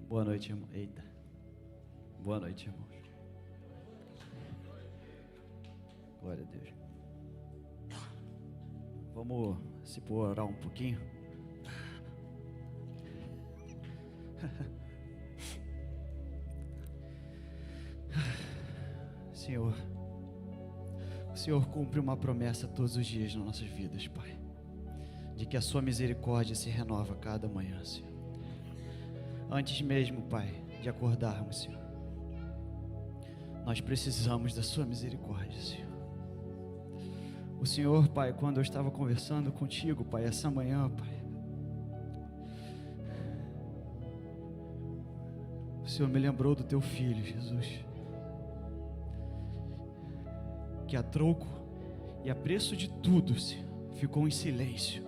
Boa noite, irmão. Eita. Boa noite, irmão. Glória a Deus. Vamos se orar um pouquinho. Senhor, o Senhor cumpre uma promessa todos os dias nas nossas vidas, Pai, de que a sua misericórdia se renova a cada manhã, Senhor. Antes mesmo, Pai, de acordarmos, Senhor, nós precisamos da sua misericórdia, Senhor. O Senhor, Pai, quando eu estava conversando contigo, Pai, essa manhã, Pai, o Senhor me lembrou do teu filho, Jesus, que a troco e a preço de tudo, Senhor, ficou em silêncio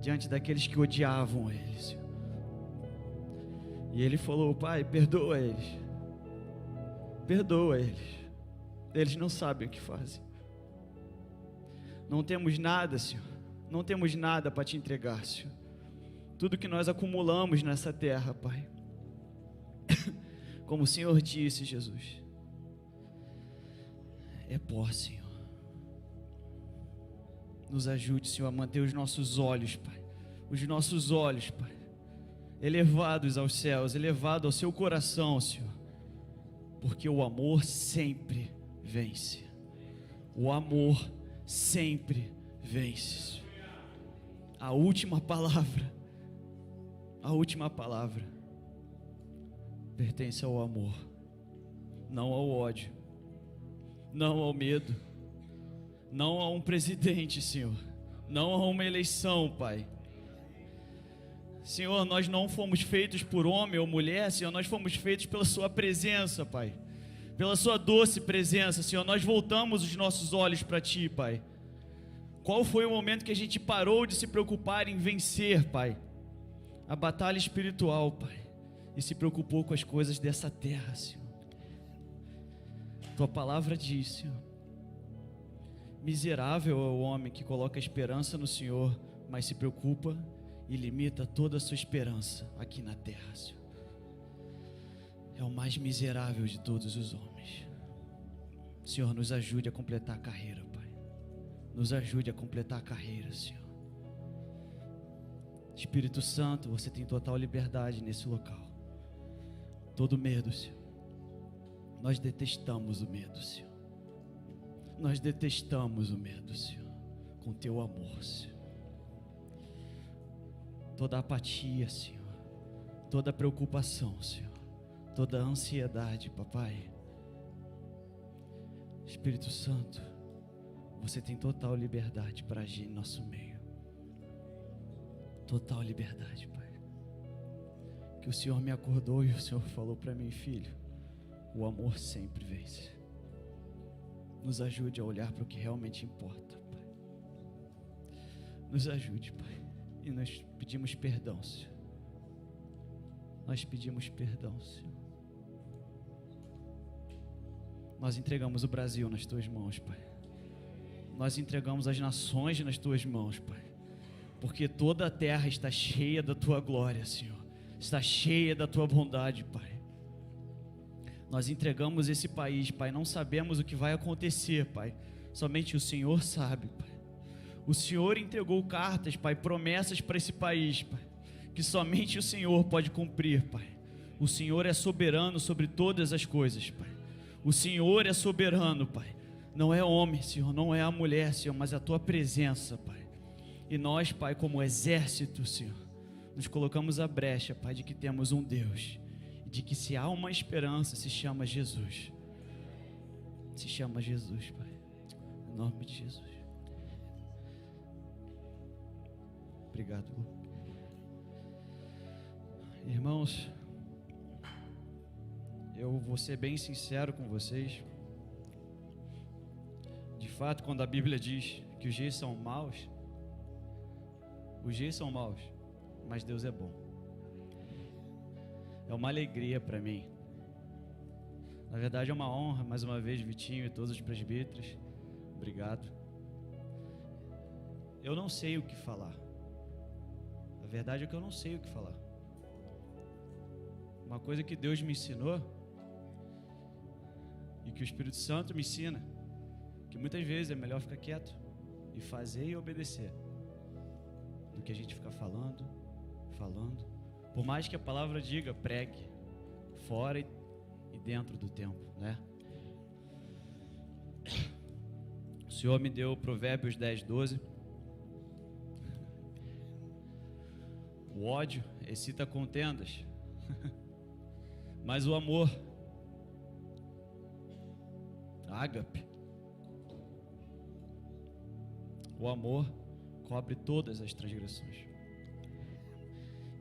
diante daqueles que odiavam ele, Senhor. E ele falou: Pai, perdoa eles, eles não sabem o que fazem. Não temos nada, Senhor, não temos nada para te entregar, Senhor. Tudo que nós acumulamos nessa terra, Pai, como o Senhor disse, Jesus, é pó, Senhor. Nos ajude, Senhor, a manter os nossos olhos, Pai, Pai, elevados aos céus, elevado ao seu coração, Senhor, porque o amor sempre vence. O amor sempre vence. A última palavra pertence ao amor, não ao ódio, não ao medo, não a um presidente, Senhor, não a uma eleição, Pai. Senhor, nós não fomos feitos por homem ou mulher, Senhor, nós fomos feitos pela sua presença, Pai, pela sua doce presença, Senhor. Nós voltamos os nossos olhos para Ti, Pai. Qual foi o momento que a gente parou de se preocupar em vencer, Pai, a batalha espiritual, Pai, e se preocupou com as coisas dessa terra, Senhor? Tua palavra diz, Senhor: miserável é o homem que coloca a esperança no Senhor, mas se preocupa e limita toda a sua esperança aqui na terra, Senhor. É o mais miserável de todos os homens. Senhor, nos ajude a completar a carreira, Pai. Nos ajude a completar a carreira, Senhor. Espírito Santo, você tem total liberdade nesse local. Todo medo, Senhor, nós detestamos o medo, Senhor. Nós detestamos o medo, Senhor, com teu amor, Senhor. Toda apatia, Senhor, toda preocupação, Senhor, toda ansiedade, Papai. Espírito Santo, você tem total liberdade para agir em nosso meio. Total liberdade, Pai. Que o Senhor me acordou e o Senhor falou para mim: filho, o amor sempre vence. Nos ajude a olhar para o que realmente importa, Pai. Nos ajude, Pai. E nós pedimos perdão, Senhor. Nós pedimos perdão, Senhor. Nós entregamos o Brasil nas Tuas mãos, Pai. Nós entregamos as nações nas Tuas mãos, Pai. Porque toda a terra está cheia da Tua glória, Senhor. Está cheia da Tua bondade, Pai. Nós entregamos esse país, Pai. Não sabemos o que vai acontecer, Pai. Somente o Senhor sabe, Pai. O Senhor entregou cartas, Pai, promessas para esse país, Pai, que somente o Senhor pode cumprir, Pai. O Senhor é soberano sobre todas as coisas, Pai. O Senhor é soberano, Pai. Não é homem, Senhor, não é a mulher, Senhor, mas a Tua presença, Pai. E nós, Pai, como exército, Senhor, nos colocamos à brecha, Pai, de que temos um Deus, de que se há uma esperança, se chama Jesus. Se chama Jesus, Pai. Em nome de Jesus. Obrigado. Irmãos, eu vou ser bem sincero com vocês. De fato, quando a Bíblia diz que os dias são maus, mas Deus é bom. É uma alegria para mim. Na verdade é uma honra, mais uma vez, Vitinho e todos os presbíteros. Obrigado. Eu não sei o que falar. A verdade é que eu não sei o que falar. Uma coisa que Deus me ensinou e que o Espírito Santo me ensina, que muitas vezes é melhor ficar quieto e fazer e obedecer do que a gente ficar falando. Por mais que a palavra diga, pregue fora e dentro do templo, né? O Senhor me deu Provérbios 10:12. O ódio excita contendas, mas o amor, ágape, o amor cobre todas as transgressões.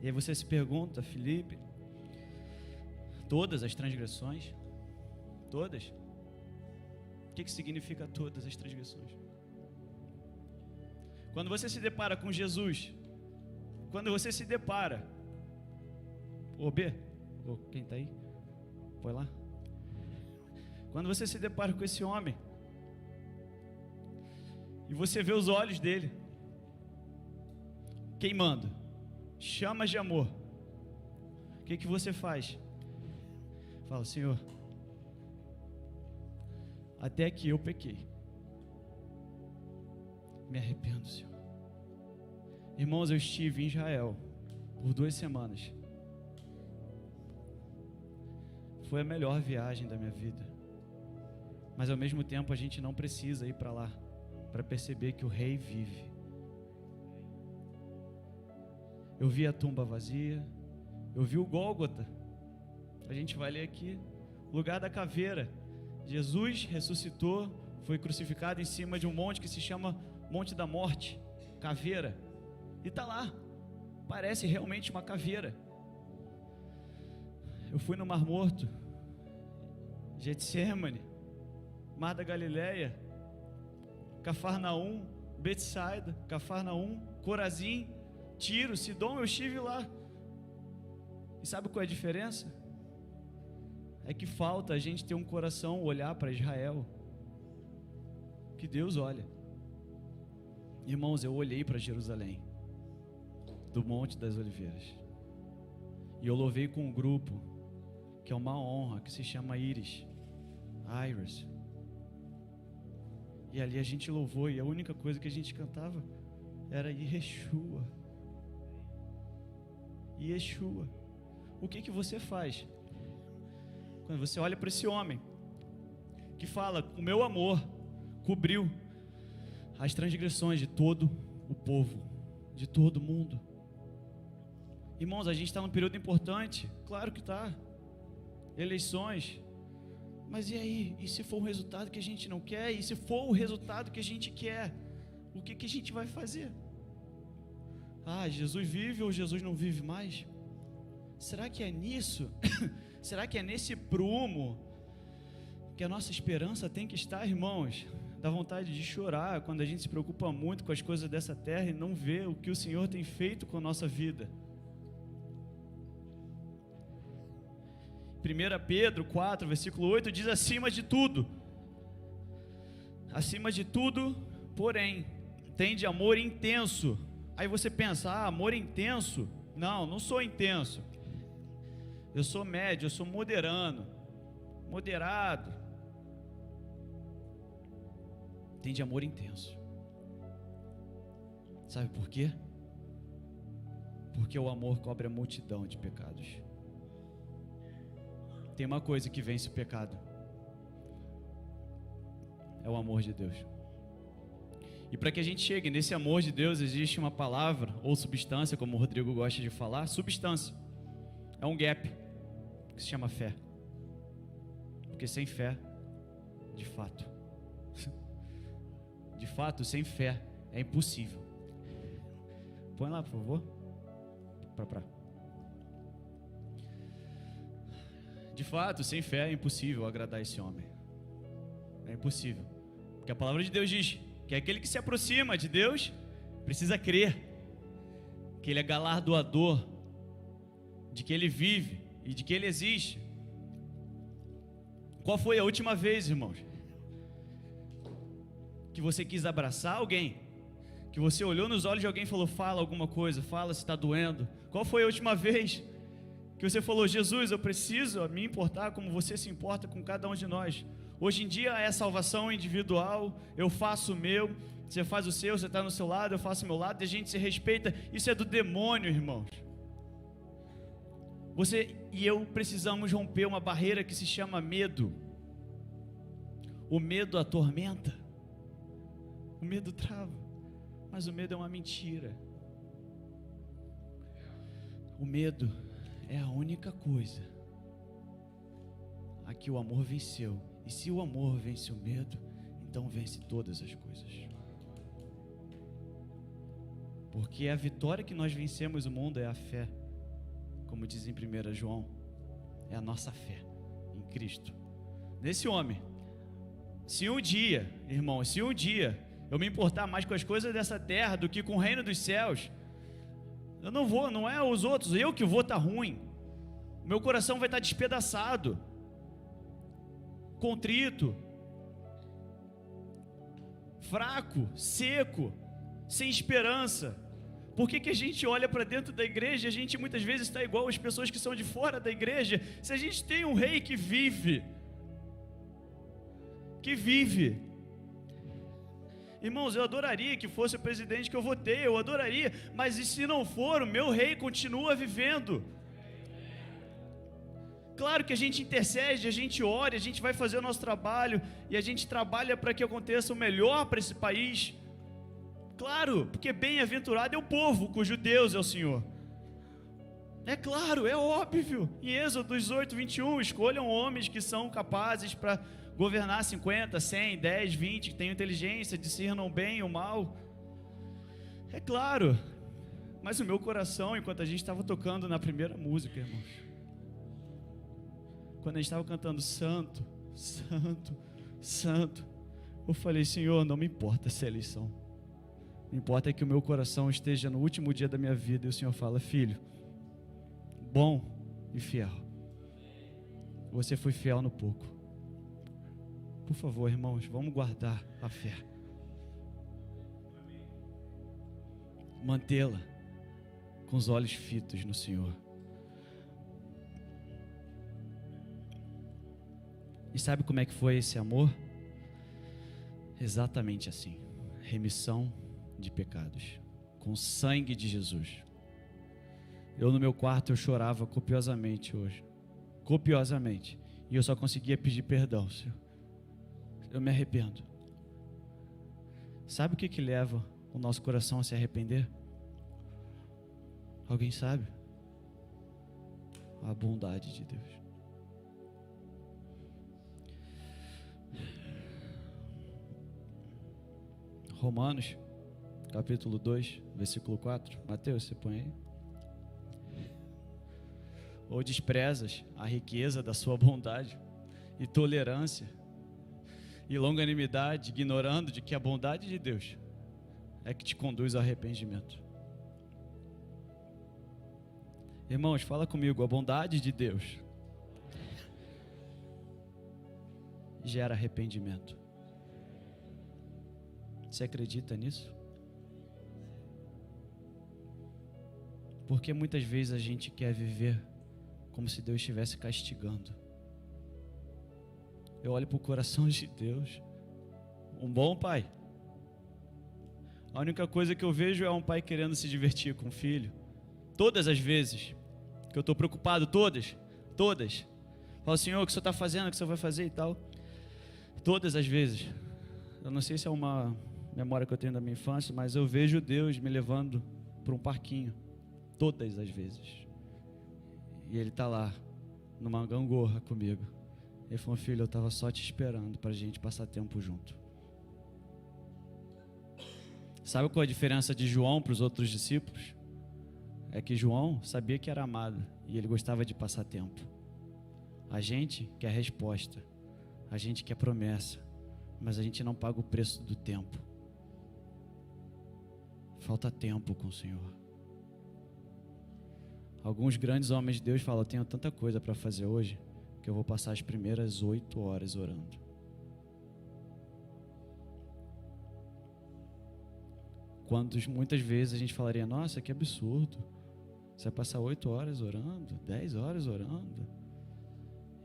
E aí você se pergunta, Felipe, todas as transgressões? Todas? O que significa todas as transgressões? Quando você se depara com Jesus, quando você se depara, quem está aí? Põe lá. Quando você se depara com esse homem, e você vê os olhos dele queimando, chamas de amor, o que você faz? Fala, Senhor, até que eu pequei, me arrependo, Senhor. Irmãos, eu estive em Israel por 2 semanas. Foi a melhor viagem da minha vida. Mas ao mesmo tempo a gente não precisa ir para lá para perceber que o rei vive. Eu vi a tumba vazia, eu vi o Gólgota. A gente vai ler aqui, lugar da caveira. Jesus ressuscitou, foi crucificado em cima de um monte que se chama Monte da Morte, caveira. E está lá, parece realmente uma caveira. Eu fui no Mar Morto, Getsemane, Mar da Galileia, Cafarnaum, Betsaida, Cafarnaum, Corazim, Tiro, Sidom, eu estive lá. E sabe qual é a diferença? É que falta a gente ter um coração, olhar para Israel, que Deus olha. Irmãos, eu olhei para Jerusalém, do Monte das Oliveiras, e eu louvei com um grupo, que é uma honra, que se chama Iris. E ali a gente louvou, e a única coisa que a gente cantava era Yeshua. Yeshua. O que você faz quando você olha para esse homem que fala, o meu amor cobriu as transgressões de todo o povo, de todo mundo? Irmãos, a gente está num período importante, claro que está, eleições, mas e aí? E se for um resultado que a gente não quer? E se for o resultado que a gente quer? O que a gente vai fazer? Jesus vive ou Jesus não vive mais? Será que é nisso? Será que é nesse prumo que a nossa esperança tem que estar, irmãos? Dá vontade de chorar quando a gente se preocupa muito com as coisas dessa terra e não vê o que o Senhor tem feito com a nossa vida. 1 Pedro 4, versículo 8 diz: acima de tudo, porém, tende amor intenso. Aí você pensa, amor intenso? Não sou intenso. Eu sou médio, eu sou moderado. Tende amor intenso. Sabe por quê? Porque o amor cobre a multidão de pecados. Tem uma coisa que vence o pecado: é o amor de Deus. E para que a gente chegue nesse amor de Deus, existe uma palavra ou substância, como o Rodrigo gosta de falar. Substância é um gap que se chama fé. Porque sem fé, de fato, sem fé é impossível. Põe lá, por favor. De fato, sem fé é impossível agradar esse homem. É impossível. Porque a palavra de Deus diz que aquele que se aproxima de Deus precisa crer que Ele é galardoador, de que Ele vive e de que Ele existe. Qual foi a última vez, irmãos, que você quis abraçar alguém, que você olhou nos olhos de alguém e falou, fala alguma coisa, fala se está doendo? Qual foi a última vez Que você falou: Jesus, eu preciso me importar como você se importa com cada um de nós. Hoje em dia é salvação individual, eu faço o meu, você faz o seu, você está no seu lado, eu faço o meu lado, e a gente se respeita. Isso é do demônio, irmãos. Você e eu precisamos romper uma barreira que se chama medo. O medo atormenta, o medo trava, mas o medo é uma mentira. O medo é a única coisa a que o amor venceu. E se o amor vence o medo, então vence todas as coisas. Porque a vitória que nós vencemos o mundo é a fé. Como diz em 1 João, é a nossa fé em Cristo, nesse homem. Se um dia, irmão, se um dia eu me importar mais com as coisas dessa terra do que com o reino dos céus, eu não vou, não é os outros, eu que vou estar ruim. Meu coração vai estar despedaçado, contrito, fraco, seco, sem esperança. Por que a gente olha para dentro da igreja e a gente muitas vezes está igual às pessoas que são de fora da igreja? Se a gente tem um rei que vive, irmãos, eu adoraria que fosse o presidente que eu votei, eu adoraria, mas e se não for, o meu rei continua vivendo. Claro que a gente intercede, a gente ora, a gente vai fazer o nosso trabalho, e a gente trabalha para que aconteça o melhor para esse país. Claro, porque bem-aventurado é o povo cujo Deus é o Senhor. É claro, é óbvio. Em Êxodo 18, 21, escolham homens que são capazes para governar 50, 100, 10, 20, que tenham inteligência, discernam bem o mal. É claro, mas o meu coração, enquanto a gente estava tocando na primeira música, irmãos, quando a gente estava cantando Santo, Santo, Santo, eu falei: Senhor, não me importa essa eleição, o que importa é que o meu coração esteja no último dia da minha vida. E o Senhor fala: filho, bom e fiel, você foi fiel no pouco. Por favor, irmãos, vamos guardar a fé, mantê-la com os olhos fitos no Senhor. E sabe como é que foi esse amor? Exatamente assim: remissão de pecados, com o sangue de Jesus. Eu no meu quarto eu chorava copiosamente hoje, copiosamente, e eu só conseguia pedir perdão: Senhor, eu me arrependo. Sabe o que leva o nosso coração a se arrepender? Alguém sabe? A bondade de Deus. Romanos, capítulo 2, versículo 4. Mateus, você põe aí. Ou desprezas a riqueza da sua bondade e tolerância e longanimidade, ignorando de que a bondade de Deus é que te conduz ao arrependimento. Irmãos, fala comigo: a bondade de Deus gera arrependimento. Você acredita nisso? Porque muitas vezes a gente quer viver como se Deus estivesse castigando. Eu olho para o coração de Deus, um bom pai. A única coisa que eu vejo é um pai querendo se divertir com o filho. Todas as vezes que eu estou preocupado, todas. Falo: Senhor, o que o Senhor está fazendo, o que o Senhor vai fazer e tal. Todas as vezes. Eu não sei se é uma memória que eu tenho da minha infância, mas eu vejo Deus me levando para um parquinho, todas as vezes, e Ele está lá, numa gangorra comigo. Ele falou: filho, eu estava só te esperando para a gente passar tempo junto. Sabe qual é a diferença de João para os outros discípulos? É que João sabia que era amado e ele gostava de passar tempo. A gente quer resposta, a gente quer promessa, mas a gente não paga o preço do tempo. Falta tempo com o Senhor. Alguns grandes homens de Deus falam: eu tenho tanta coisa para fazer hoje, que eu vou passar as primeiras 8 horas orando. Quando muitas vezes a gente falaria: nossa, que absurdo, Você vai passar 8 horas orando, 10 horas orando,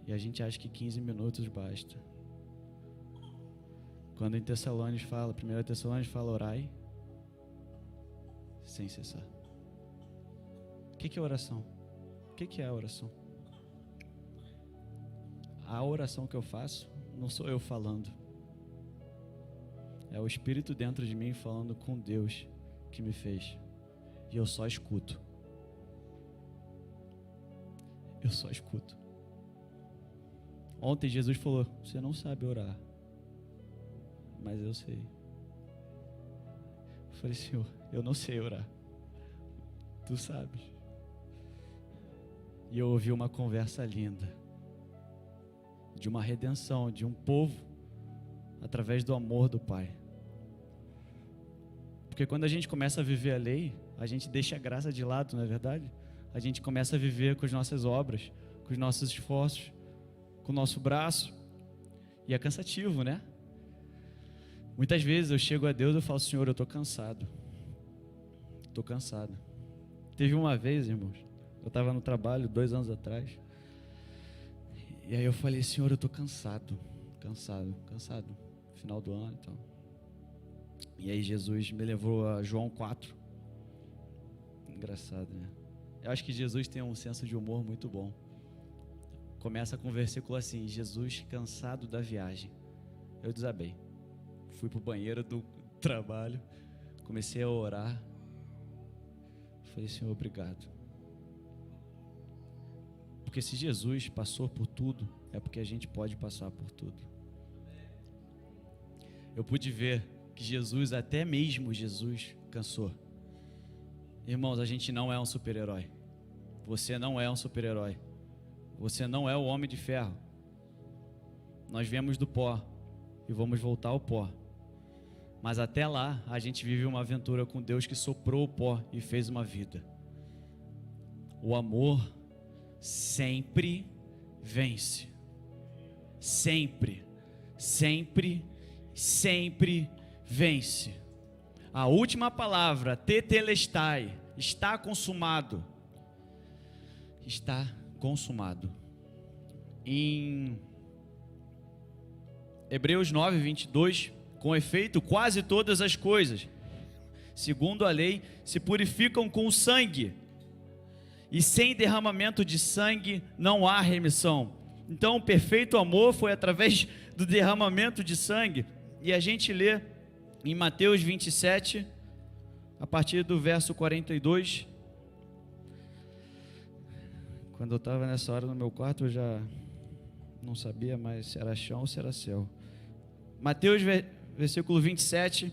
e a gente acha que 15 minutos basta. Quando em Tessalônicos fala, 1 Tessalônicos fala, orai sem cessar. O que é oração? O que é a oração? A oração que eu faço, não sou eu falando. É o Espírito dentro de mim falando com Deus que me fez. E eu só escuto. Eu só escuto. Ontem Jesus falou, você não sabe orar, mas eu sei. Eu falei, Senhor, eu não sei orar, Tu sabes. E eu ouvi uma conversa linda, de uma redenção, de um povo, através do amor do Pai. Porque quando a gente começa a viver a lei, a gente deixa a graça de lado, não é verdade? A gente começa a viver com as nossas obras, com os nossos esforços, com o nosso braço, e é cansativo, né? Muitas vezes eu chego a Deus e falo, Senhor, eu estou cansado. Estou cansado. Teve uma vez, irmãos, eu estava no trabalho 2 anos atrás, e aí eu falei, Senhor, eu estou cansado, final do ano e tal. E aí Jesus me levou a João 4. Engraçado, né? Eu acho que Jesus tem um senso de humor muito bom. Começa com um versículo assim, Jesus cansado da viagem. Eu desabei. Fui pro banheiro do trabalho, comecei a orar. Falei, Senhor, obrigado. Porque se Jesus passou por tudo, é porque a gente pode passar por tudo. Eu pude ver que Jesus, até mesmo Jesus, cansou. Irmãos, a gente não é um super-herói. Você não é um super-herói. Você não é o homem de ferro. Nós viemos do pó e vamos voltar ao pó. Mas até lá, a gente vive uma aventura com Deus que soprou o pó e fez uma vida. O amor sempre vence. Sempre, sempre, sempre vence. A última palavra, tetelestai, está consumado. Está consumado. Em Hebreus 9, 22, com efeito, quase todas as coisas, segundo a lei, se purificam com o sangue, e sem derramamento de sangue não há remissão. Então, o perfeito amor foi através do derramamento de sangue, e a gente lê em Mateus 27, a partir do verso 42. Quando eu estava nessa hora no meu quarto, eu já não sabia mais se era chão ou se era céu. Mateus, versículo 27.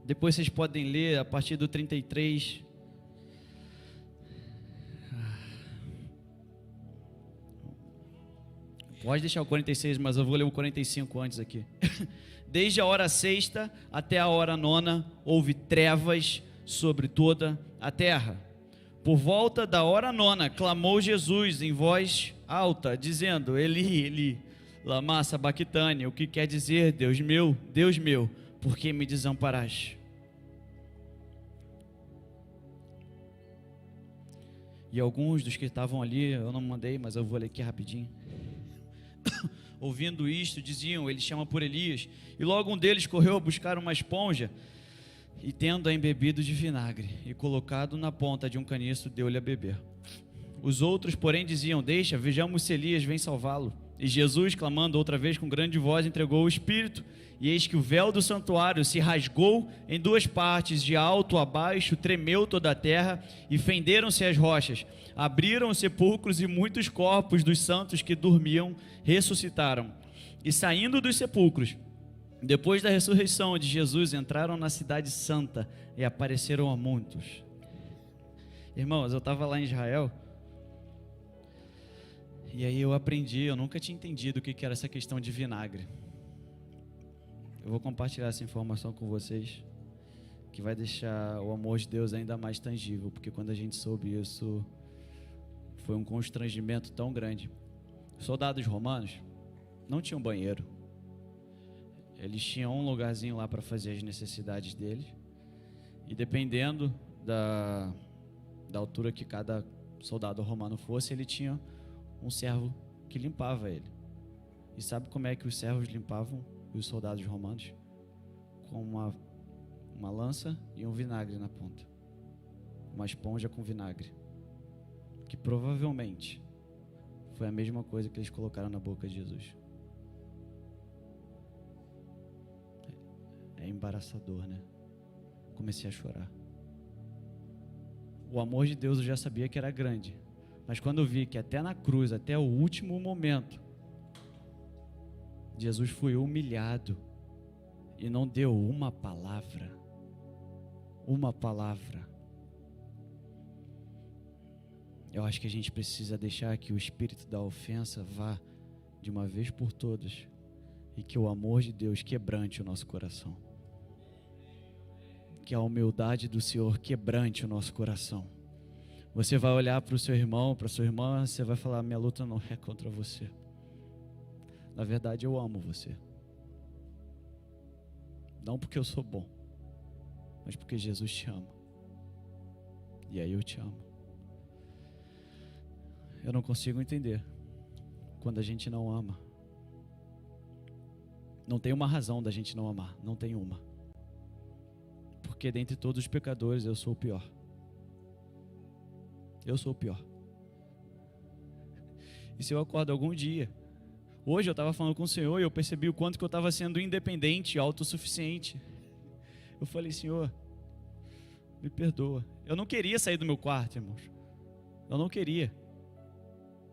Depois vocês podem ler a partir do 33. Pode deixar o 46, mas eu vou ler o 45 antes aqui. Desde a hora sexta até a hora nona, houve trevas sobre toda a terra. Por volta da hora nona, clamou Jesus em voz alta, dizendo, Eli, Eli, lama sabachthani, o que quer dizer, Deus meu, por que me desamparaste? E alguns dos que estavam ali, eu não mandei, mas eu vou ler aqui rapidinho. Ouvindo isto, diziam, ele chama por Elias. E logo um deles correu a buscar uma esponja, e tendo-a embebido de vinagre, e colocado na ponta de um caniço, deu-lhe a beber. Os outros, porém, diziam, deixa, vejamos se Elias vem salvá-lo. E Jesus, clamando outra vez com grande voz, entregou o Espírito, e eis que o véu do santuário se rasgou em 2 partes, de alto a baixo, tremeu toda a terra, e fenderam-se as rochas, abriram os sepulcros, e muitos corpos dos santos que dormiam ressuscitaram. E saindo dos sepulcros, depois da ressurreição de Jesus, entraram na cidade santa, e apareceram a muitos. Irmãos, eu estava lá em Israel, e aí eu aprendi, eu nunca tinha entendido o que era essa questão de vinagre. Eu vou compartilhar essa informação com vocês, que vai deixar o amor de Deus ainda mais tangível, porque quando a gente soube isso, foi um constrangimento tão grande. Soldados romanos não tinham banheiro. eles tinham um lugarzinho lá para fazer as necessidades deles. E dependendo da altura que cada soldado romano fosse, ele tinha um servo que limpava ele. E sabe como é que os servos limpavam os soldados romanos? Com uma lança e um vinagre na ponta. Uma esponja com vinagre. Que provavelmente foi a mesma coisa que eles colocaram na boca de Jesus. É embaraçador, né? Comecei a chorar. O amor de Deus eu já sabia que era grande, mas quando eu vi que até na cruz, até o último momento, Jesus foi humilhado e não deu uma palavra. Uma palavra. Eu acho que a gente precisa deixar que o espírito da ofensa vá de uma vez por todas e que o amor de Deus quebrante o nosso coração. Que a humildade do Senhor quebrante o nosso coração. Você vai olhar para o seu irmão, para a sua irmã, você vai falar: minha luta não é contra você. Na verdade, eu amo você. Não porque eu sou bom, mas porque Jesus te ama. E aí eu te amo. Eu não consigo entender quando a gente não ama. Não tem uma razão da gente não amar, não tem uma. Porque dentre todos os pecadores eu sou o pior. Eu sou o pior. E se eu acordo algum dia, hoje eu estava falando com o Senhor e eu percebi o quanto que eu estava sendo independente, autossuficiente. Eu falei: Senhor, me perdoa. Eu não queria sair do meu quarto, irmãos. Eu não queria.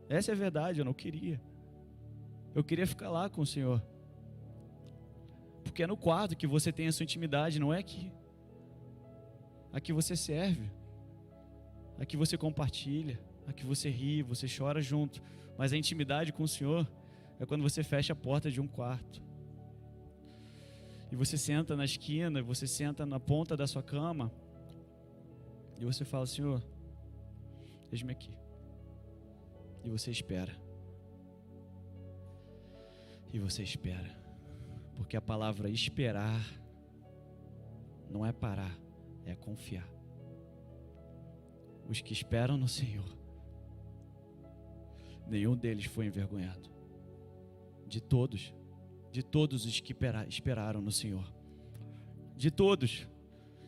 Essa é a verdade, eu não queria. Eu queria ficar lá com o Senhor. Porque é no quarto que você tem a sua intimidade, não é aqui. Aqui você serve, aqui você compartilha, aqui você ri, você chora junto. Mas a intimidade com o Senhor é quando você fecha a porta de um quarto. E você senta na esquina, você senta na ponta da sua cama. E você fala: Senhor, eis-me aqui. E você espera. E você espera. Porque a palavra esperar não é parar, é confiar. Os que esperam no Senhor, nenhum deles foi envergonhado. De todos os que esperaram no Senhor. De todos.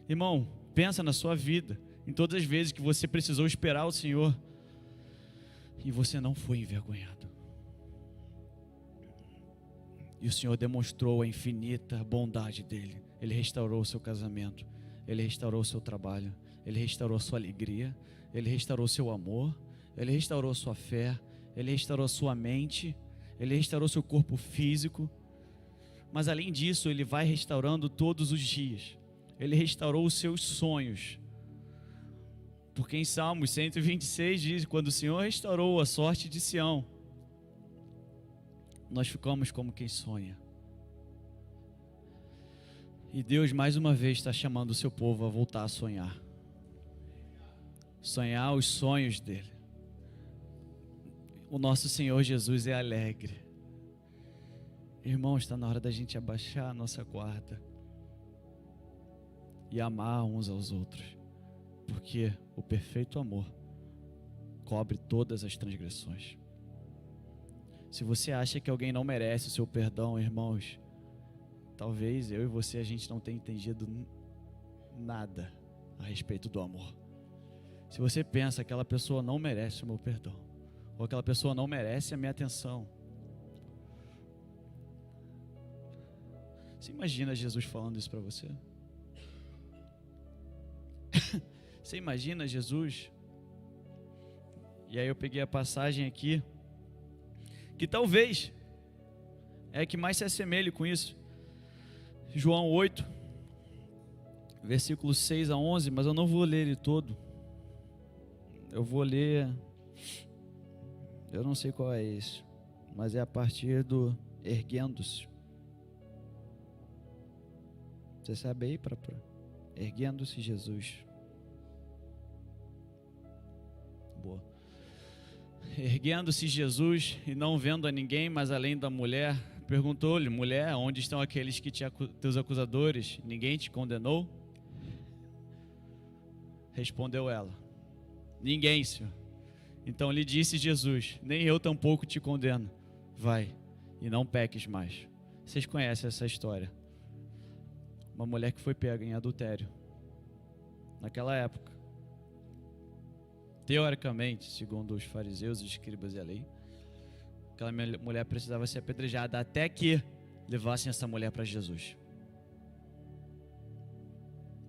Irmão, pensa na sua vida, em todas as vezes que você precisou esperar o Senhor e você não foi envergonhado. E o Senhor demonstrou a infinita bondade dele. Ele restaurou o seu casamento, Ele restaurou o seu trabalho, Ele restaurou a sua alegria, Ele restaurou o seu amor, Ele restaurou a sua fé, Ele restaurou a sua mente, Ele restaurou o seu corpo físico. Mas além disso, Ele vai restaurando todos os dias. Ele restaurou os seus sonhos. Porque em Salmos 126 diz: quando o Senhor restaurou a sorte de Sião, nós ficamos como quem sonha. E Deus mais uma vez está chamando o seu povo a voltar a sonhar. Sonhar os sonhos dele. O nosso Senhor Jesus é alegre. Irmãos, está na hora da gente abaixar a nossa guarda e amar uns aos outros. Porque o perfeito amor cobre todas as transgressões. Se você acha que alguém não merece o seu perdão, irmãos, talvez eu e você, a gente não tenha entendido nada a respeito do amor. Se você pensa que aquela pessoa não merece o meu perdão, ou aquela pessoa não merece a minha atenção, você imagina Jesus falando isso para você? Você imagina Jesus? E aí eu peguei a passagem aqui, que talvez é que mais se assemelhe com isso. João 8, versículos 6 a 11, mas eu não vou ler ele todo. Eu vou ler, eu não sei qual é esse, mas é a partir do erguendo-se. Você sabe aí? Erguendo-se Jesus. Boa. Erguendo-se Jesus e não vendo a ninguém, mas além da mulher, perguntou-lhe: mulher, onde estão aqueles que teus acusadores? Ninguém te condenou? Respondeu ela: ninguém, Senhor. Então lhe disse Jesus: nem eu tampouco te condeno. Vai e não peques mais. Vocês conhecem essa história? Uma mulher que foi pega em adultério. Naquela época, teoricamente, segundo os fariseus, os escribas e a lei, aquela mulher precisava ser apedrejada até que levassem essa mulher para Jesus.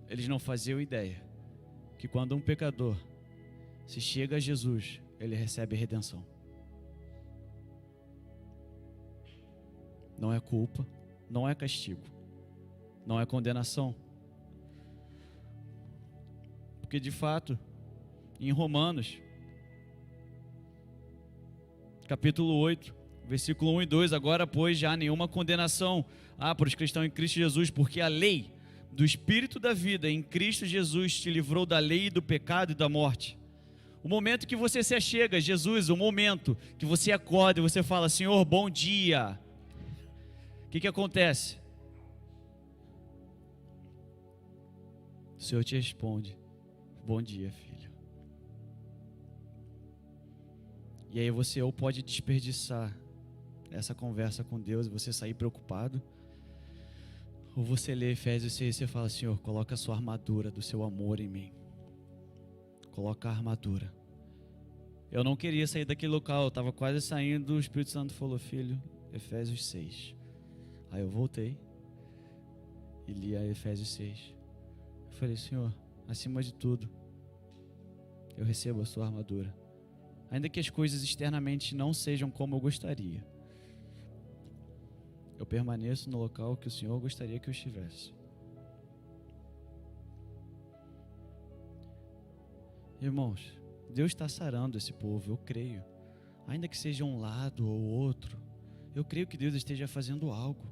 Eles não faziam ideia que quando um pecador se chega a Jesus, ele recebe redenção. Não é culpa, não é castigo, não é condenação. Porque de fato, em Romanos, capítulo 8, versículo 1 e 2, agora pois já há nenhuma condenação para os que estão em Cristo Jesus, porque a lei do Espírito da vida em Cristo Jesus te livrou da lei, do pecado e da morte. O momento que você se achega a Jesus, o momento que você acorda e você fala: Senhor, bom dia. O que acontece? O Senhor te responde: bom dia, filho. E aí você ou pode desperdiçar essa conversa com Deus e você sair preocupado, ou você lê Efésios 6 e você fala: Senhor, coloca a sua armadura do seu amor em mim. Coloca a armadura. Eu não queria sair daquele local, eu estava quase saindo, o Espírito Santo falou: filho, Efésios 6. Aí eu voltei e li a Efésios 6. Eu falei: Senhor, acima de tudo, eu recebo a sua armadura. Ainda que as coisas externamente não sejam como eu gostaria, eu permaneço no local que o Senhor gostaria que eu estivesse. Irmãos, Deus está sarando esse povo, eu creio. Ainda que seja um lado ou outro, eu creio que Deus esteja fazendo algo.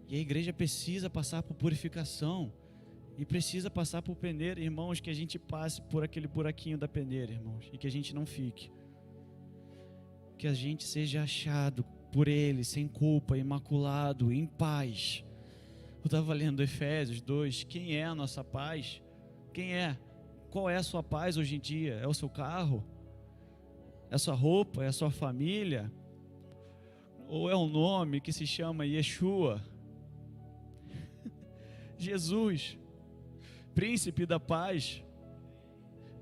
E a igreja precisa passar por purificação. E precisa passar por peneira, irmãos, que a gente passe por aquele buraquinho da peneira, irmãos. E que a gente não fique. Que a gente seja achado por Ele, sem culpa, imaculado, em paz. Eu estava lendo Efésios 2, quem é a nossa paz? Quem é? Qual é a sua paz hoje em dia? É o seu carro? É a sua roupa? É a sua família? Ou é um nome que se chama Yeshua? Jesus, príncipe da paz.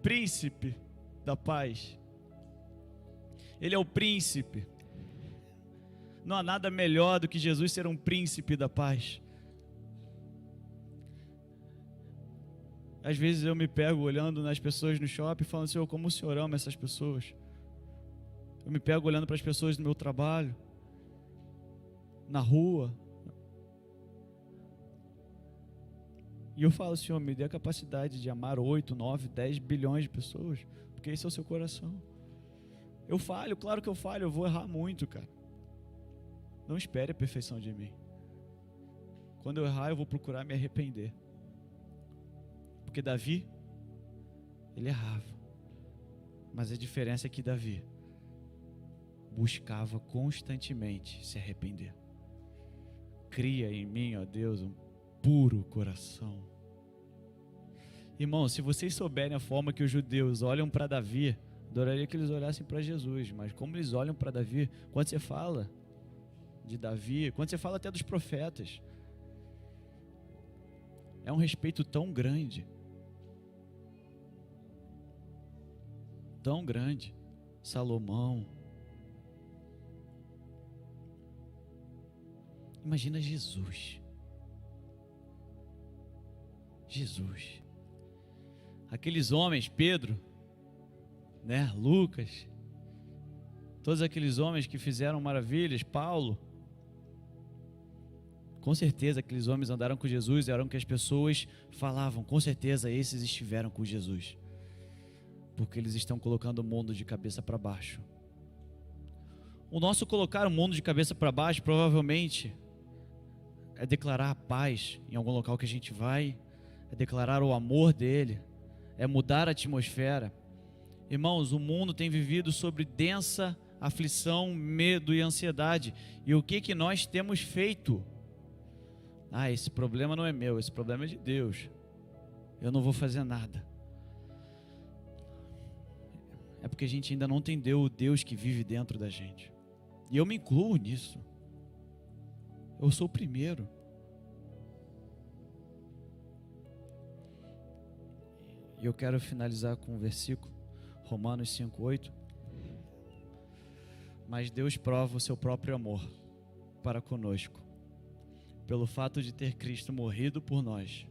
Príncipe da paz. Ele é o príncipe. Não há nada melhor do que Jesus ser um príncipe da paz. Às vezes eu me pego olhando nas pessoas no shopping, falando: Senhor, como o Senhor ama essas pessoas. Eu me pego olhando para as pessoas no meu trabalho, na rua, e eu falo: Senhor, me dê a capacidade de amar 8, 9, 10 bilhões de pessoas, porque esse é o seu coração. Eu falho, claro que eu falho, eu vou errar muito, cara. Não espere a perfeição de mim. Quando eu errar, eu vou procurar me arrepender. Porque Davi, ele errava. Mas a diferença é que Davi buscava constantemente se arrepender. Cria em mim, ó Deus, um puro coração. Irmão, se vocês souberem a forma que os judeus olham para Davi, adoraria que eles olhassem para Jesus, mas como eles olham para Davi, quando você fala de Davi, quando você fala até dos profetas, é um respeito tão grande, tão grande. Salomão, imagina Jesus, aqueles homens, Pedro, né, Lucas, todos aqueles homens que fizeram maravilhas, Paulo, com certeza aqueles homens andaram com Jesus, eram que as pessoas falavam: com certeza esses estiveram com Jesus, porque eles estão colocando o mundo de cabeça para baixo. O nosso colocar o mundo de cabeça para baixo provavelmente é declarar a paz em algum local que a gente vai, é declarar o amor dele, é mudar a atmosfera. Irmãos, o mundo tem vivido sobre densa aflição, medo e ansiedade. E o que nós temos feito? Esse problema não é meu, esse problema é de Deus. Eu não vou fazer nada. É porque a gente ainda não entendeu o Deus que vive dentro da gente. E eu me incluo nisso. Eu sou o primeiro. E eu quero finalizar com um versículo, Romanos 5:8. Mas Deus prova o seu próprio amor para conosco, pelo fato de ter Cristo morrido por nós,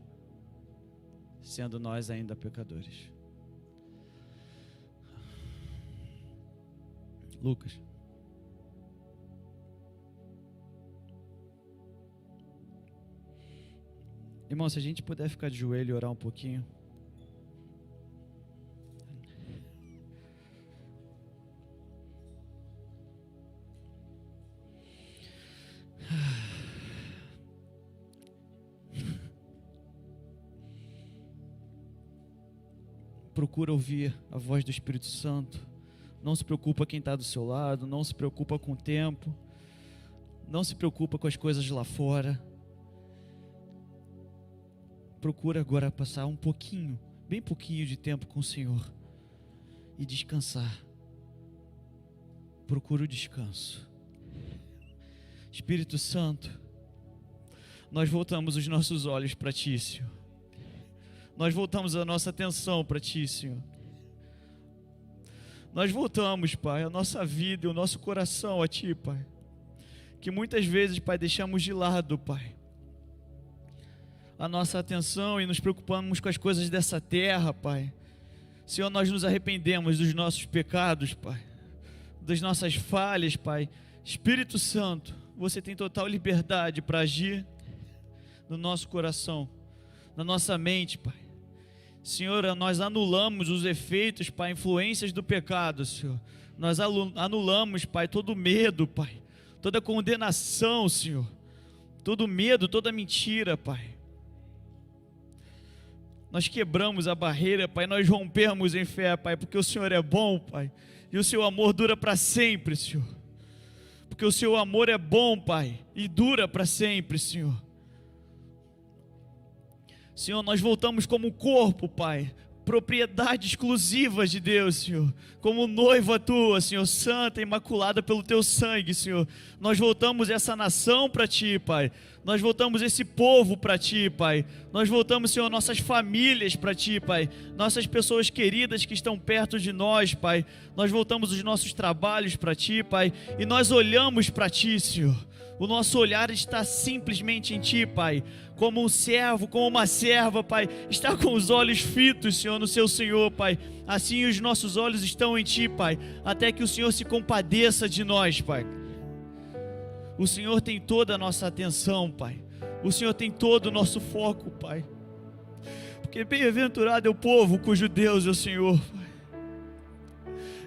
sendo nós ainda pecadores. Lucas. Irmão, se a gente puder ficar de joelho e orar um pouquinho. Procura ouvir a voz do Espírito Santo. Não se preocupa quem está do seu lado. Não se preocupa com o tempo. Não se preocupa com as coisas lá fora. Procura agora passar um pouquinho, bem pouquinho de tempo com o Senhor e descansar. Procura o descanso. Espírito Santo, nós voltamos os nossos olhos para Ti, Senhor. Nós voltamos a nossa atenção para Ti, Senhor. Nós voltamos, Pai, a nossa vida e o nosso coração a Ti, Pai. Que muitas vezes, Pai, deixamos de lado, Pai, a nossa atenção e nos preocupamos com as coisas dessa terra, Pai. Senhor, nós nos arrependemos dos nossos pecados, Pai, das nossas falhas, Pai. Espírito Santo, Você tem total liberdade para agir no nosso coração, na nossa mente, Pai. Senhor, nós anulamos os efeitos, Pai, influências do pecado, Senhor. Nós anulamos, Pai, todo medo, Pai, toda condenação, Senhor, todo medo, toda mentira, Pai. Nós quebramos a barreira, Pai, nós rompemos em fé, Pai, porque o Senhor é bom, Pai, e o Seu amor dura para sempre, Senhor. Porque o Seu amor é bom, Pai, e dura para sempre, Senhor. Senhor, nós voltamos como corpo, Pai, propriedade exclusiva de Deus, Senhor, como noiva Tua, Senhor, santa, imaculada pelo Teu sangue, Senhor. Nós voltamos essa nação para Ti, Pai. Nós voltamos esse povo para Ti, Pai. Nós voltamos, Senhor, nossas famílias para Ti, Pai. Nossas pessoas queridas que estão perto de nós, Pai. Nós voltamos os nossos trabalhos para Ti, Pai. E nós olhamos para Ti, Senhor. O nosso olhar está simplesmente em Ti, Pai. Como um servo, como uma serva, Pai, está com os olhos fitos, Senhor, no Seu Senhor, Pai. Assim os nossos olhos estão em Ti, Pai, até que o Senhor se compadeça de nós, Pai. O Senhor tem toda a nossa atenção, Pai. O Senhor tem todo o nosso foco, Pai. Porque bem-aventurado é o povo cujo Deus é o Senhor, Pai.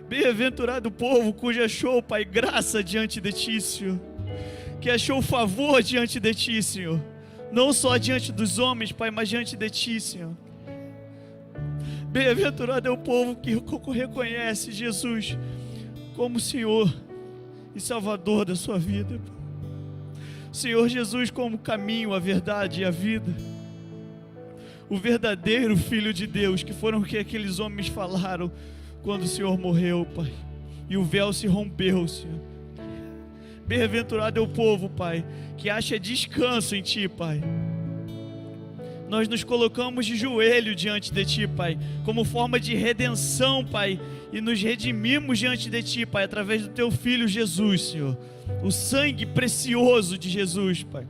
Bem-aventurado o povo cujo achou, Pai, graça diante de Ti, Senhor. Que achou favor diante de Ti, Senhor. Não só diante dos homens, Pai, mas diante de Ti, Senhor. Bem-aventurado é o povo que reconhece Jesus como Senhor e Salvador da sua vida. Senhor Jesus como o caminho, a verdade e a vida. O verdadeiro Filho de Deus, que foram o que aqueles homens falaram quando o Senhor morreu, Pai. E o véu se rompeu, Senhor. Bem-aventurado é o povo, Pai, que acha descanso em Ti, Pai. Nós nos colocamos de joelho diante de Ti, Pai, como forma de redenção, Pai, e nos redimimos diante de Ti, Pai, através do Teu Filho Jesus, Senhor. O sangue precioso de Jesus, Pai,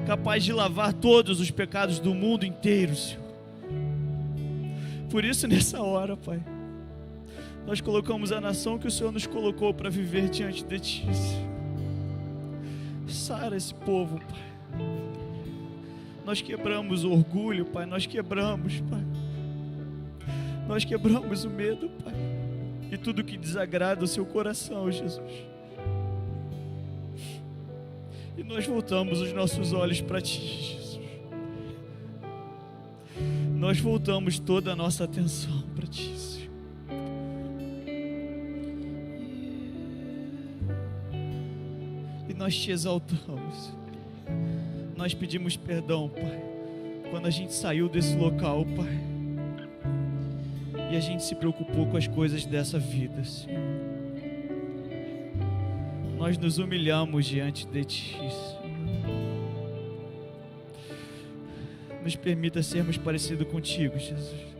capaz de lavar todos os pecados do mundo inteiro, Senhor. Por isso, nessa hora, Pai, nós colocamos a nação que o Senhor nos colocou para viver diante de Ti, Senhor. Sara esse povo, Pai. Nós quebramos o orgulho, Pai. Nós quebramos, Pai. Nós quebramos o medo, Pai. E tudo que desagrada o Seu coração, Jesus. E nós voltamos os nossos olhos para Ti, Jesus. Nós voltamos toda a nossa atenção para Ti, Senhor. nós te exaltamos. Nós pedimos perdão, Pai, quando a gente saiu desse local, Pai, e a gente se preocupou com as coisas dessa vida, Senhor. Nós nos humilhamos diante de Ti, Senhor. Nos permita sermos parecidos contigo, Jesus.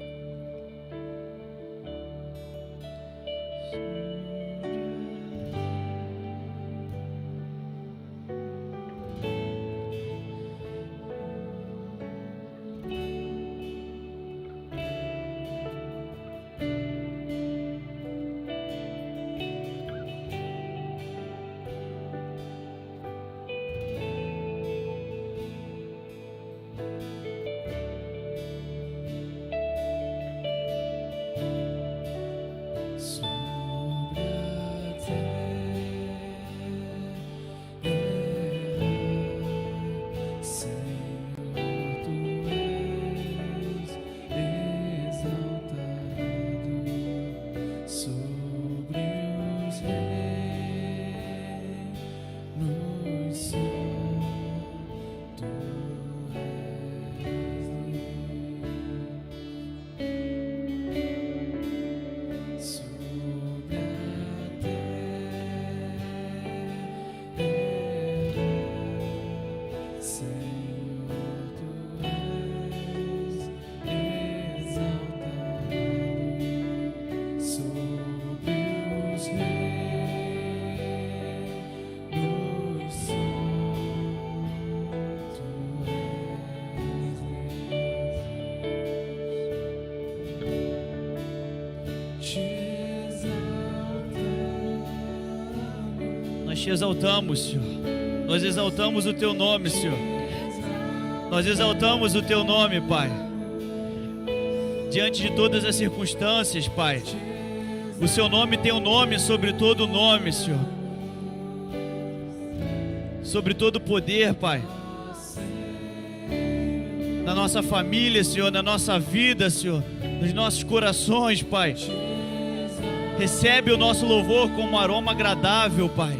Nós te exaltamos, Senhor. Nós exaltamos o Teu nome, Senhor. Nós exaltamos o Teu nome, Pai. Diante de todas as circunstâncias, Pai, o Seu nome tem um nome sobre todo o nome, Senhor. Sobre todo o poder, Pai. Na nossa família, Senhor, na nossa vida, Senhor, nos nossos corações, Pai. Recebe o nosso louvor como aroma agradável, Pai.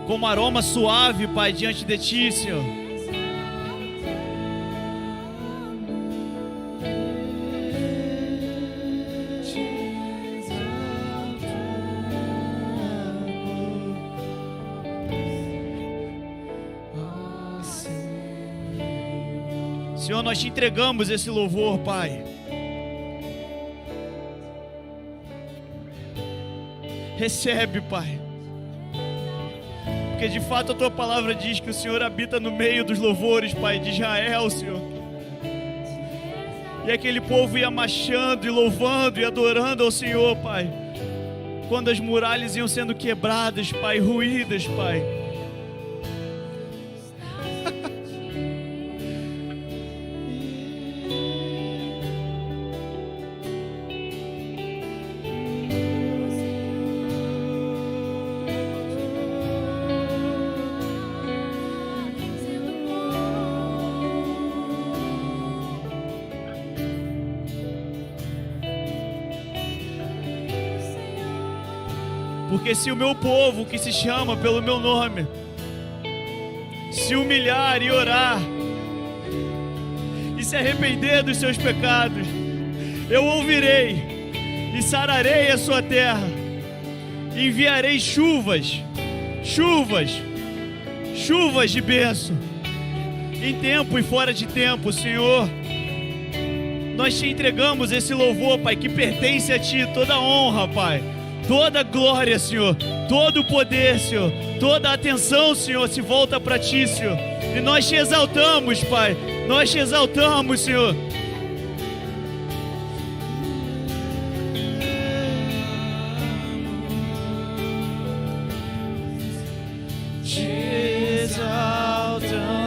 Como aroma suave, Pai, diante de Ti, Senhor. Senhor, nós te entregamos esse louvor, Pai. Recebe, Pai. Porque de fato a Tua palavra diz que o Senhor habita no meio dos louvores, Pai, de Israel, Senhor. E aquele povo ia marchando e louvando e adorando ao Senhor, Pai. Quando as muralhas iam sendo quebradas, Pai, ruídas, Pai. Porque se o meu povo, que se chama pelo meu nome, se humilhar e orar, e se arrepender dos seus pecados, eu ouvirei e sararei a sua terra, e enviarei chuvas de bênção, em tempo e fora de tempo, Senhor. Nós te entregamos esse louvor, Pai, que pertence a Ti, toda a honra, Pai. Toda a glória, Senhor, todo o poder, Senhor, toda a atenção, Senhor, se volta para Ti, Senhor. E nós te exaltamos, Pai, nós te exaltamos, Senhor. Te exaltamos.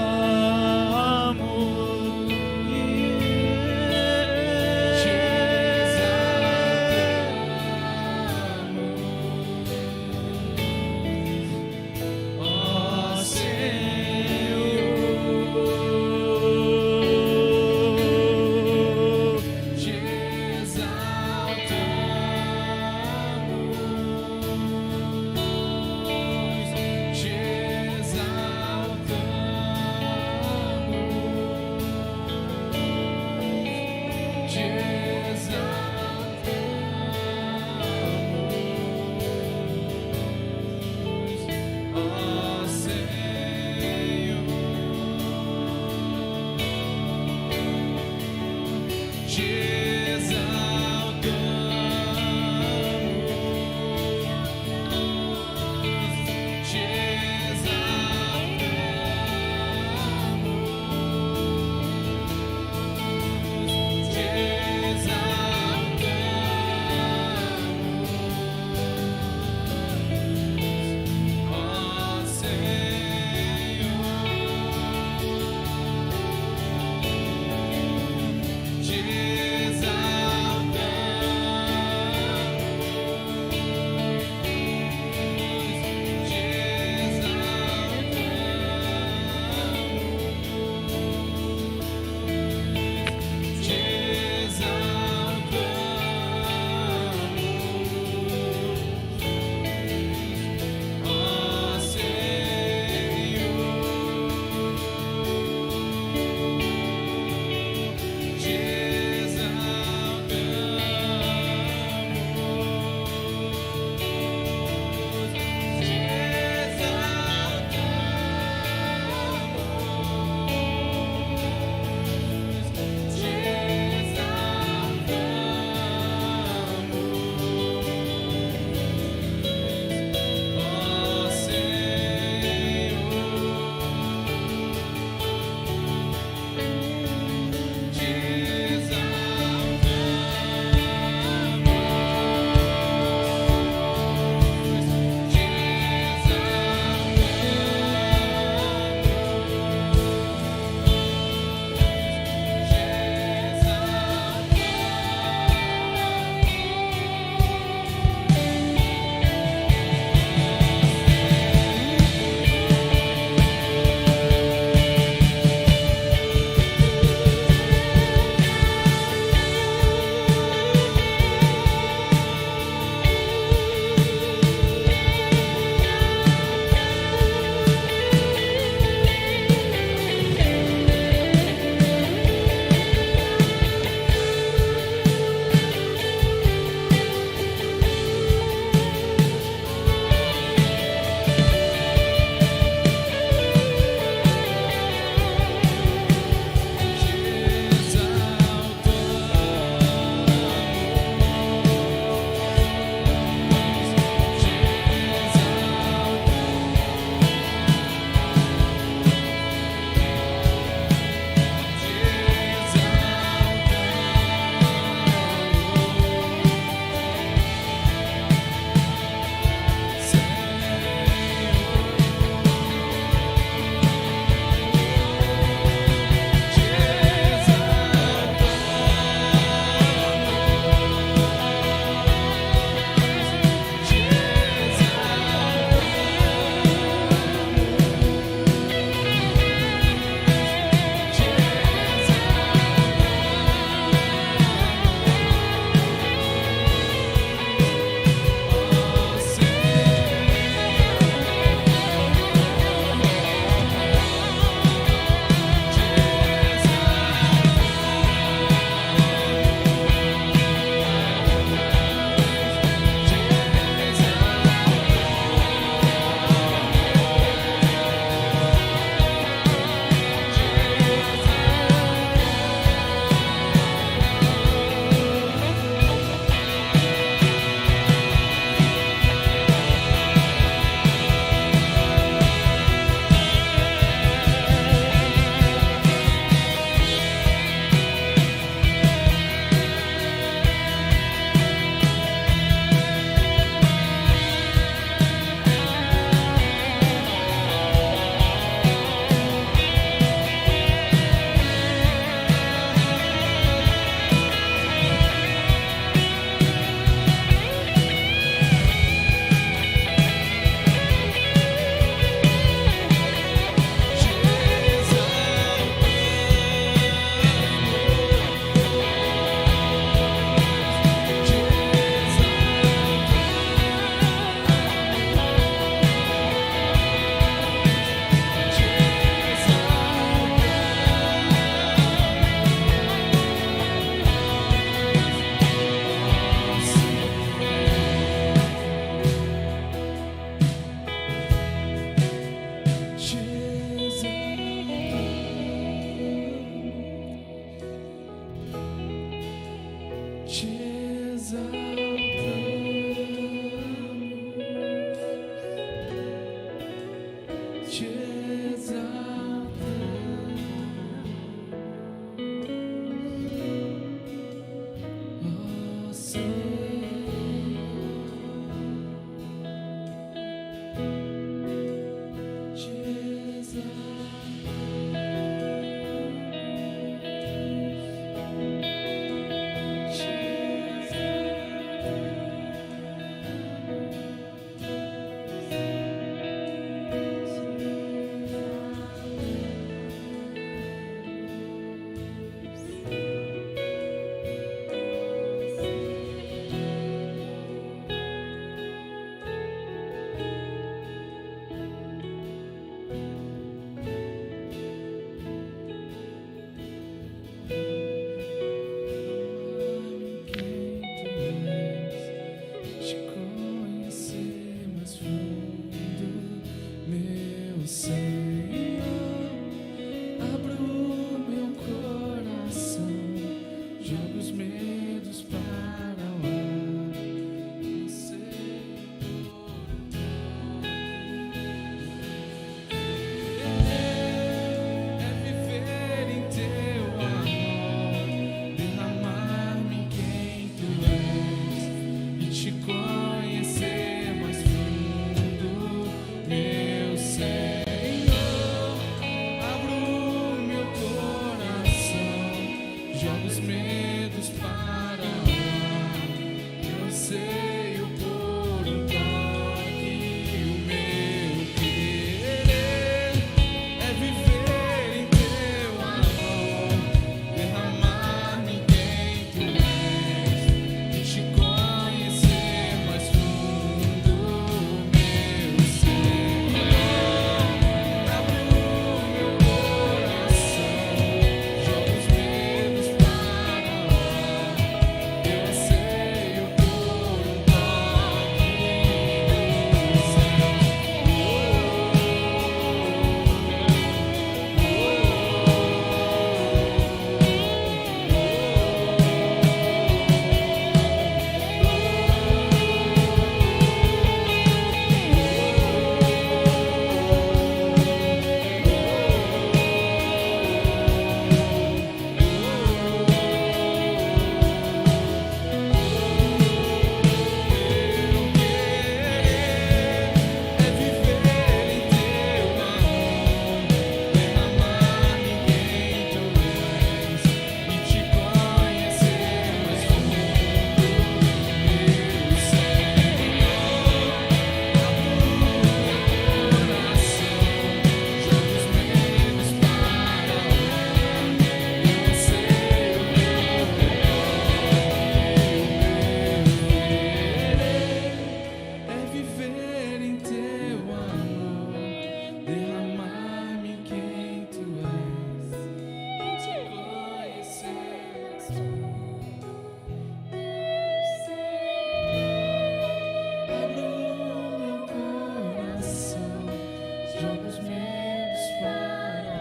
jogo os medos para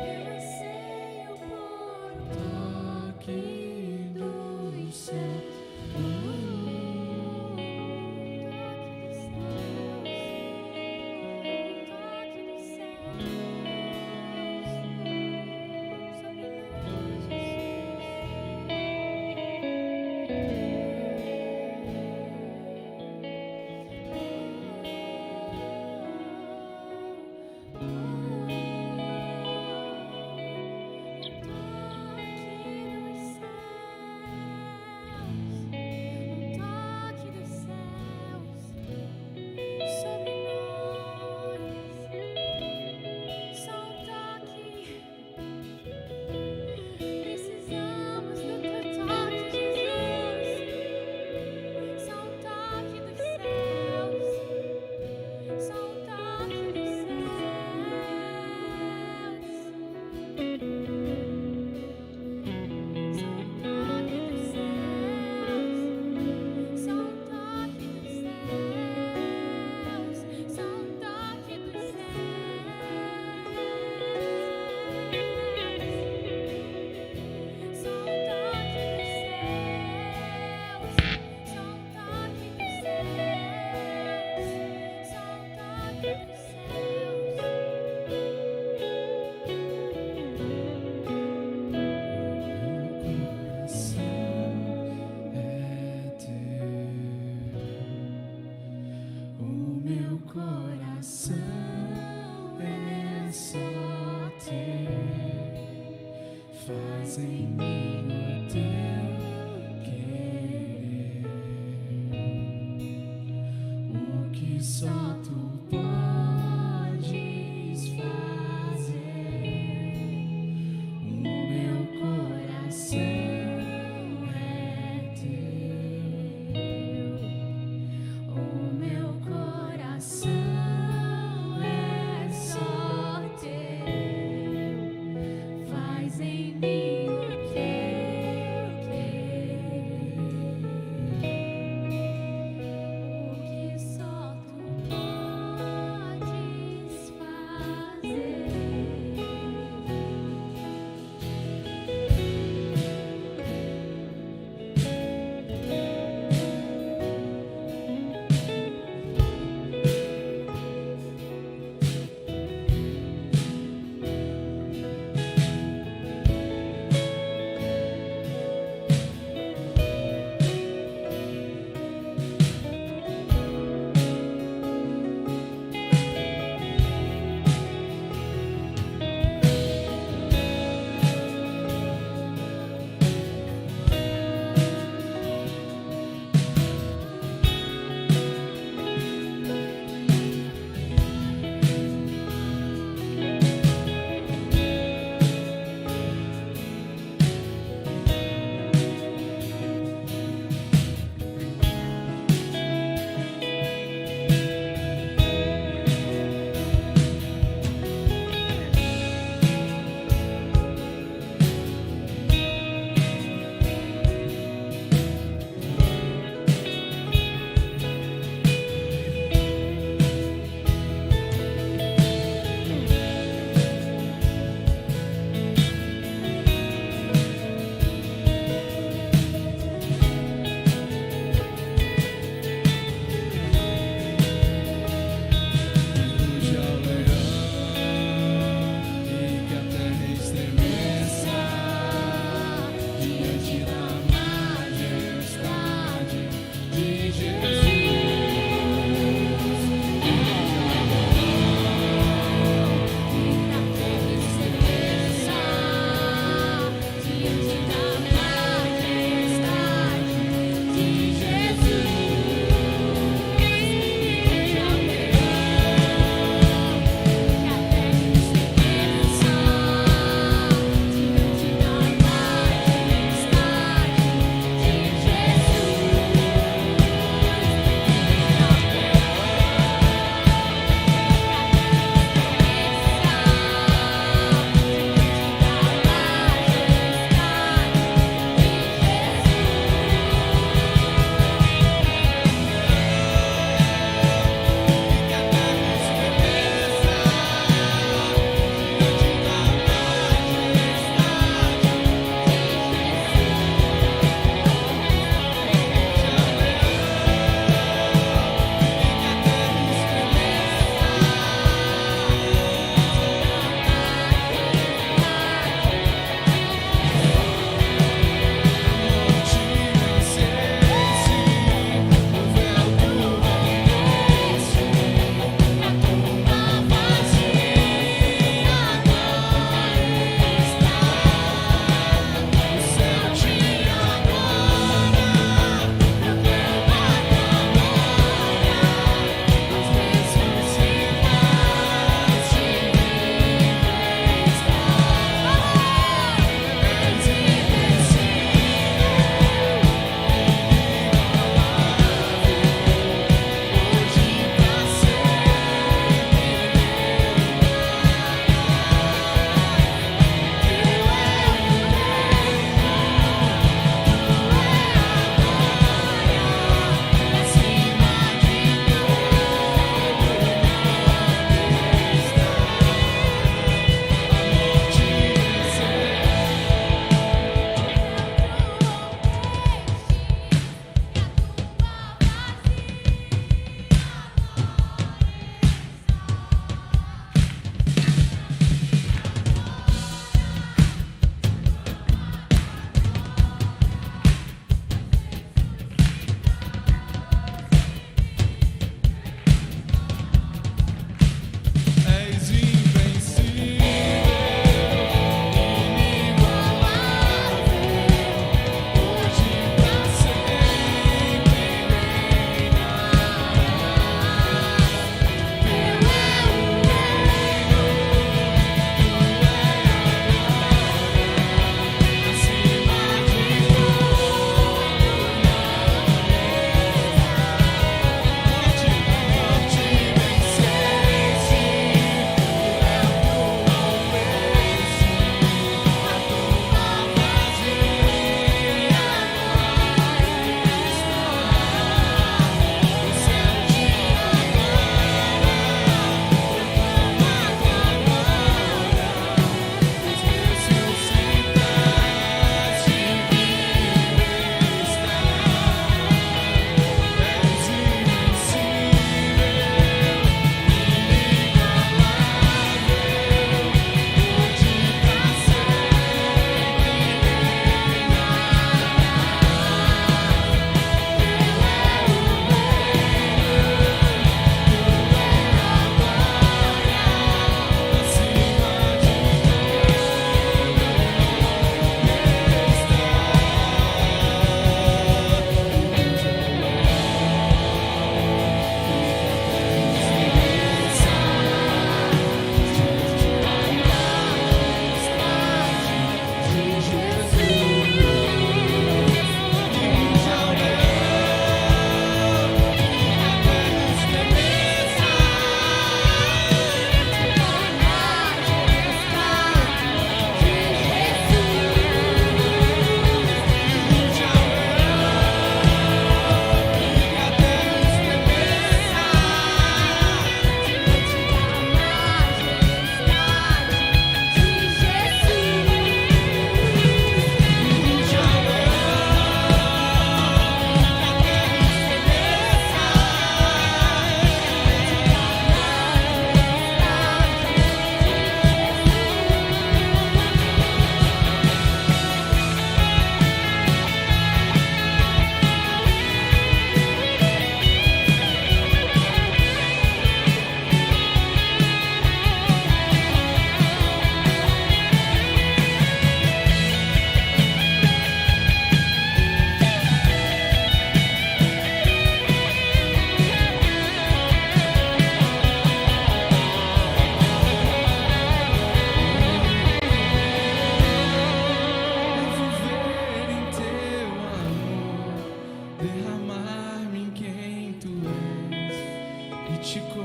eu anseio por um toque do céu. Faz em mim o teu querer, o que só tu podes fazer. O meu coração é teu, o meu coração é só teu. Faz em mim o teu querer, o que só tu podes fazer.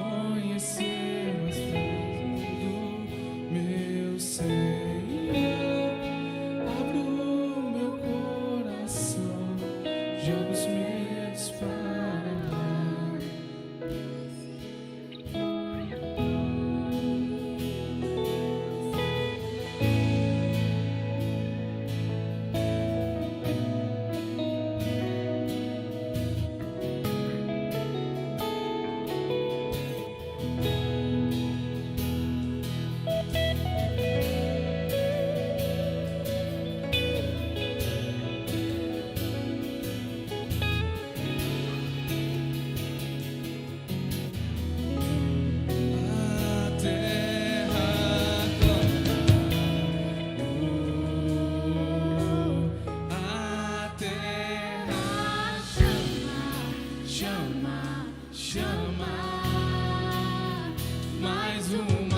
conhecer mais perto do meu Senhor. Abro o meu coração, jogo os medos para lá. A terra clama, a terra chama, chama, chama, mais uma